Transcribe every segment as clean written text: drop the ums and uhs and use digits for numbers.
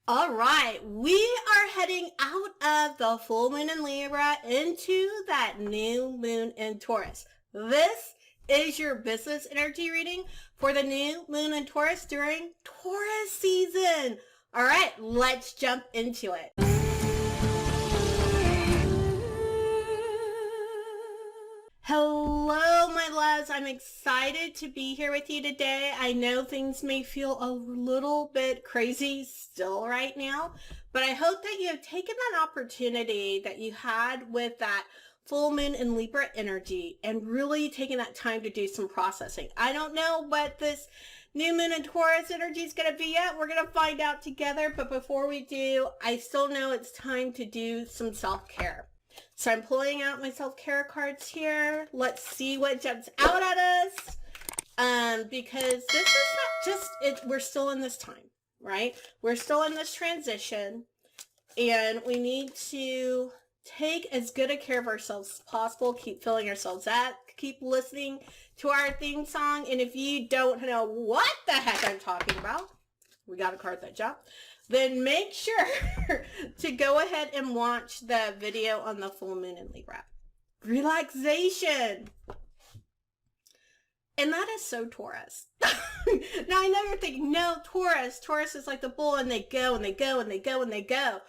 All right, we are heading out of the full moon in Libra into that new moon in Taurus. This is your business energy reading for the new moon in Taurus during Taurus season. All right, let's jump into it. Hello, my loves. I'm excited to be here with you today. I know things may feel a little bit crazy still right now, but I hope that you have taken that opportunity that you had with that full moon in Libra energy and really taken that time to do some processing. I don't know what this new moon in Taurus energy is going to be yet. We're going to find out together, but before we do, I still know it's time to do some self-care. So I'm pulling out my self-care cards here. Let's see what jumps out at us. Because this is not just it. We're still in this time, right? We're still in this transition, and we need to take as good a care of ourselves as possible. Keep filling ourselves up. Keep listening to our theme song. And if you don't know what the heck I'm talking about, we got a card that jumped. Then make sure to go ahead and watch the video on the full moon in Libra. Relaxation. And that is so Taurus. Now I know you're thinking, no, Taurus is like the bull and they go and they go and they go and they go.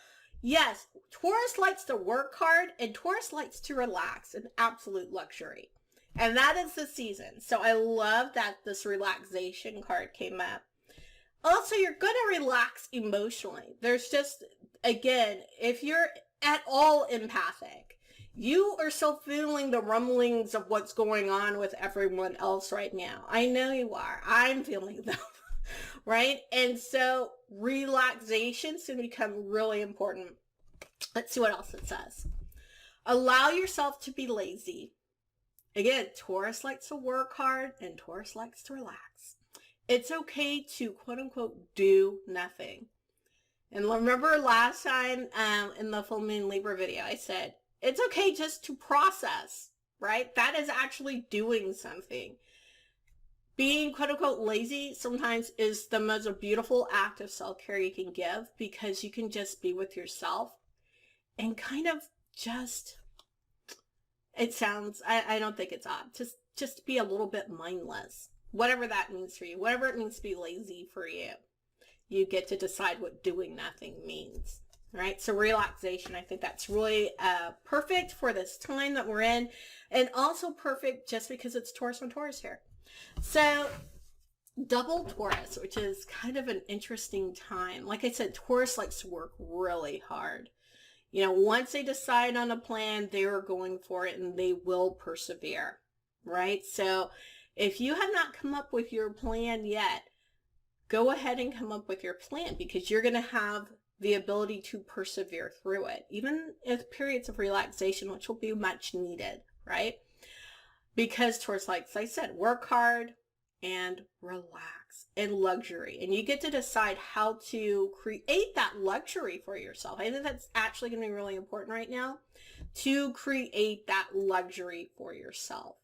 Yes, Taurus likes to work hard and Taurus likes to relax in absolute luxury. And that is the season. So I love that this relaxation card came up. Also, you're going to relax emotionally. There's just, again, if you're at all empathic, you are still feeling the rumblings of what's going on with everyone else right now. I know you are. I'm feeling them, right? And so relaxation is going to become really important. Let's see what else it says. Allow yourself to be lazy. Again, Taurus likes to work hard and Taurus likes to relax. It's okay to quote unquote do nothing. And remember last time in the full moon Libra video, I said, it's okay just to process, right? That is actually doing something. Being quote unquote lazy sometimes is the most beautiful act of self-care you can give, because you can just be with yourself and kind of just, it sounds, I don't think it's odd, just be a little bit mindless. Whatever that means for you, whatever it means to be lazy for you, you get to decide what doing nothing means, right? So relaxation, I think that's really perfect for this time that we're in, and also perfect just because it's Taurus on Taurus here. So double Taurus, which is kind of an interesting time. Like I said, Taurus likes to work really hard. You know, once they decide on a plan, they are going for it and they will persevere, right? So if you have not come up with your plan yet, go ahead and come up with your plan, because you're going to have the ability to persevere through it, even if periods of relaxation, which will be much needed, right? Because Taurus, like I said, work hard and relax in luxury. And you get to decide how to create that luxury for yourself. I think that's actually going to be really important right now, to create that luxury for yourself.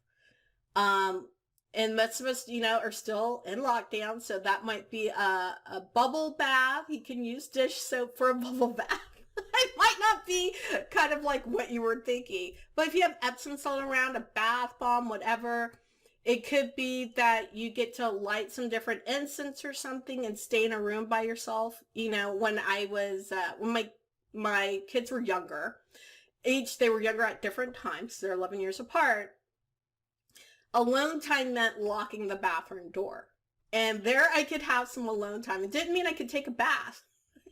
And most of us, you know, are still in lockdown, so that might be a bubble bath. You can use dish soap for a bubble bath. It might not be kind of like what you were thinking. But if you have Epsom salt around, a bath bomb, whatever, it could be that you get to light some different incense or something and stay in a room by yourself. You know, when I was, when my kids were younger, they were younger at different times, so they're 11 years apart. Alone time meant locking the bathroom door. And there I could have some alone time. It didn't mean I could take a bath.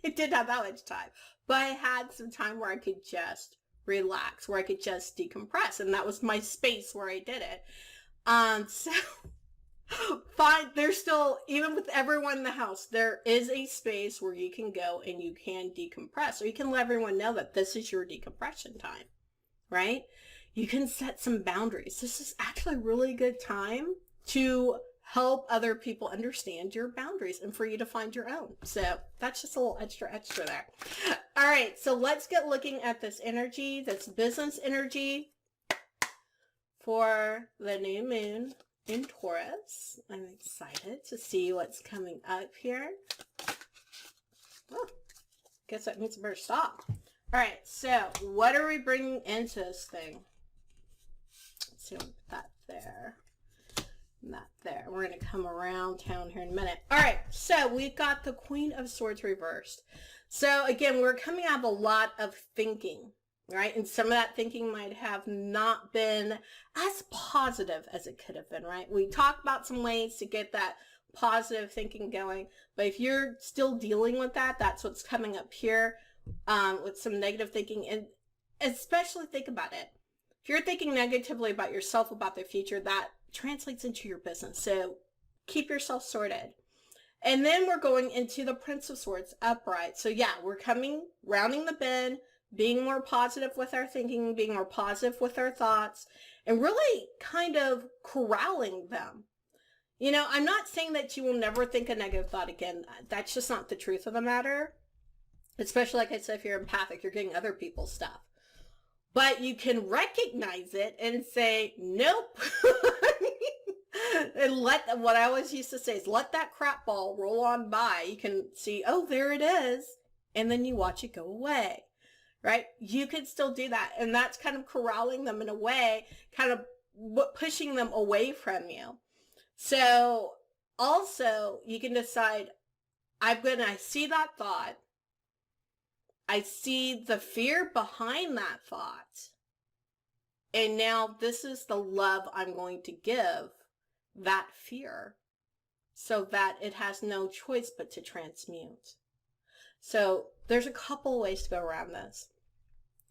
It didn't have that much time. But I had some time where I could just relax, where I could just decompress. And that was my space where I did it. So, fine, there's still, even with everyone in the house, there is a space where you can go and you can decompress. Or you can let everyone know that this is your decompression time, right? You can set some boundaries. This is actually a really good time to help other people understand your boundaries and for you to find your own. So that's just a little extra there. All right, so let's get looking at this energy, this business energy for the new moon in Taurus. I'm excited to see what's coming up here. Oh, guess that means I better stop. All right, so what are we bringing into this thing? Let's see, that there. That there. We're going to come around town here in a minute. All right, so we've got the Queen of Swords reversed. So again, we're coming out of a lot of thinking, right? And some of that thinking might have not been as positive as it could have been, right? We talked about some ways to get that positive thinking going, but if you're still dealing with that, that's what's coming up here with some negative thinking. And especially think about it. If you're thinking negatively about yourself, about the future, that translates into your business. So keep yourself sorted. And then we're going into the Prince of Swords upright. So yeah, we're rounding the bend, being more positive with our thinking, being more positive with our thoughts, and really kind of corralling them. You know, I'm not saying that you will never think a negative thought again. That's just not the truth of the matter. Especially, like I said, if you're empathic, you're getting other people's stuff. But you can recognize it and say, nope. And what I always used to say is let that crap ball roll on by. You can see, oh, there it is. And then you watch it go away, right? You can still do that. And that's kind of corralling them in a way, kind of pushing them away from you. So also you can decide, I see that thought. I see the fear behind that thought. And now this is the love I'm going to give that fear so that it has no choice but to transmute. So there's a couple ways to go around this.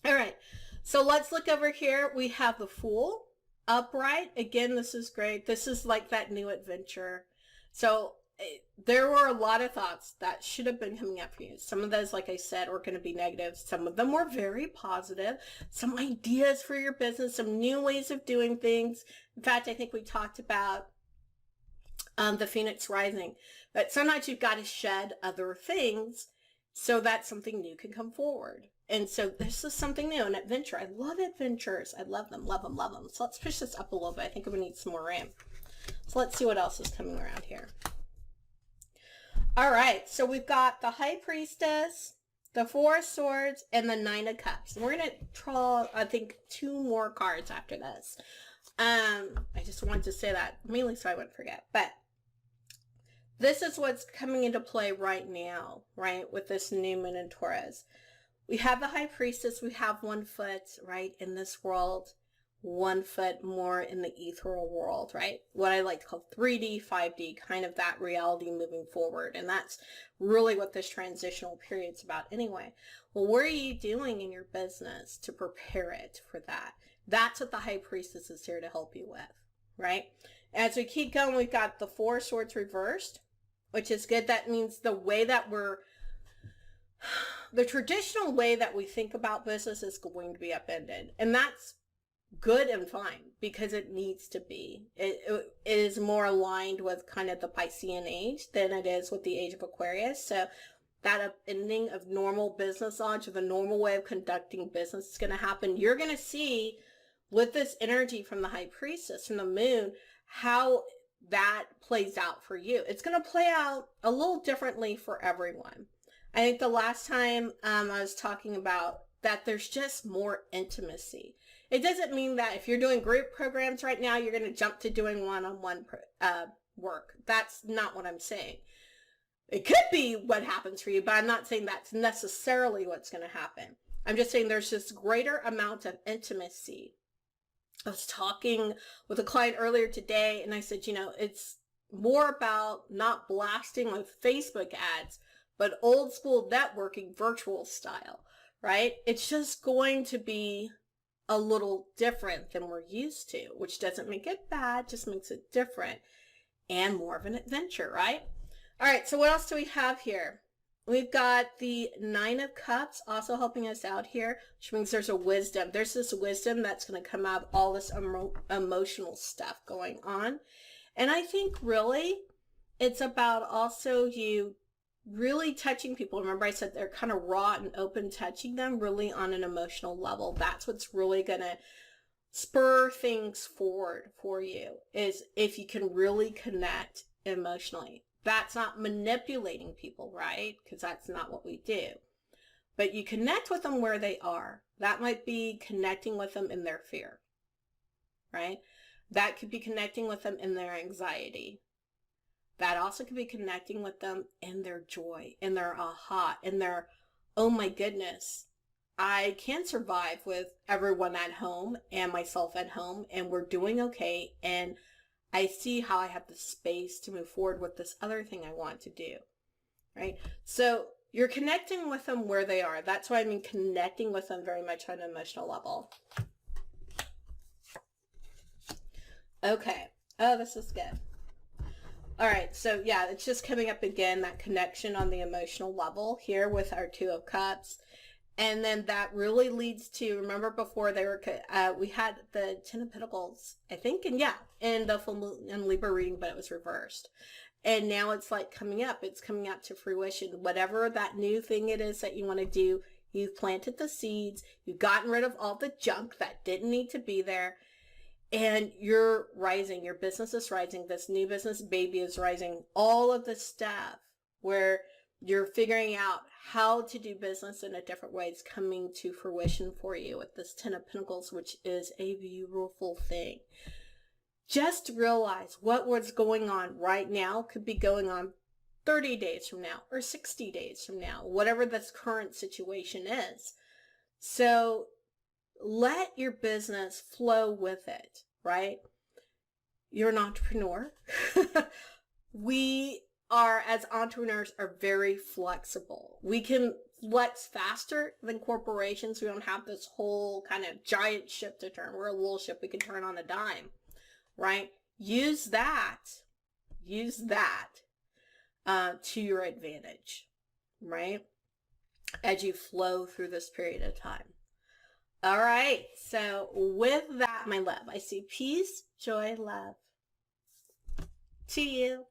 All right, so let's look over here. We have the Fool upright. Again, this is great. This is like that new adventure. So there were a lot of thoughts that should have been coming up for you. Some of those, like I said, were going to be negative. Some of them were very positive. Some ideas for your business, some new ways of doing things. In fact, I think we talked about the Phoenix Rising. But sometimes you've got to shed other things so that something new can come forward. And so this is something new, an adventure. I love adventures. I love them, love them, love them. So let's push this up a little bit. I think we need some more room. So let's see what else is coming around here. All right, so we've got the High Priestess, the Four of Swords, and the Nine of Cups. And we're going to draw, I think, 2 more cards after this. I just wanted to say that, mainly so I wouldn't forget. But this is what's coming into play right now, right, with this new moon in Taurus. We have the High Priestess. We have 1 foot, right, in this world. 1 foot more in the ethereal world, right? What I like to call 3D, 5D, kind of that reality moving forward. And that's really what this transitional period's about anyway. Well, what are you doing in your business to prepare it for that? That's what the High Priestess is here to help you with, right? As we keep going, we've got the Four of Swords reversed, which is good. That means the way that the traditional way that we think about business is going to be upended. And that's good and fine because it needs to be. It is more aligned with kind of the Piscean age than it is with the age of Aquarius. So that ending of normal business knowledge, of the normal way of conducting business is going to happen. You're going to see with this energy from the High Priestess, from the moon, how that plays out for you. It's going to play out a little differently for everyone. I think the last time I was talking about that there's just more intimacy. It doesn't mean that if you're doing group programs right now, you're going to jump to doing one-on-one work. That's not what I'm saying. It could be what happens for you, but I'm not saying that's necessarily what's going to happen. I'm just saying there's this greater amount of intimacy. I was talking with a client earlier today, and I said, you know, it's more about not blasting with Facebook ads, but old school networking, virtual style, right? It's just going to be a little different than we're used to, which doesn't make it bad, just makes it different and more of an adventure, right? All right, so what else do we have here? We've got the Nine of Cups also helping us out here, which means there's a wisdom. There's this wisdom that's going to come out of all this emotional stuff going on. And I think really it's about also you really touching people. Remember I said they're kind of raw and open, touching them really on an emotional level. That's what's really going to spur things forward for you, is if you can really connect emotionally. That's not manipulating people, right? Because that's not what we do. but you connect with them where they are. That might be connecting with them in their fear, right? That could be connecting with them in their anxiety. That also could be connecting with them in their joy, in their aha, in their, oh my goodness, I can survive with everyone at home and myself at home, and we're doing okay, and I see how I have the space to move forward with this other thing I want to do, right? So you're connecting with them where they are. That's why I mean connecting with them very much on an emotional level. Okay. Oh, this is good. All right. So yeah, it's just coming up again, that connection on the emotional level here with our Two of Cups. And then that really leads to, remember before they were, we had the Ten of Pentacles, I think, and yeah, in the full moon and Libra reading, but it was reversed. And now it's like coming up, it's coming out to fruition. Whatever that new thing it is that you want to do, you've planted the seeds, you've gotten rid of all the junk that didn't need to be there, and you're rising, your business is rising, this new business baby is rising, all of the stuff where you're figuring out how to do business in a different way is coming to fruition for you with this Ten of Pentacles, which is a beautiful thing. Just realize what was going on right now could be going on 30 days from now or 60 days from now, whatever this current situation is. So let your business flow with it, right? You're an entrepreneur. We are, as entrepreneurs, are very flexible. We can flex faster than corporations. We don't have this whole kind of giant ship to turn. We're a little ship we can turn on a dime, right? Use that to your advantage, right? As you flow through this period of time. All right. So with that, my love, I see peace, joy, love to you.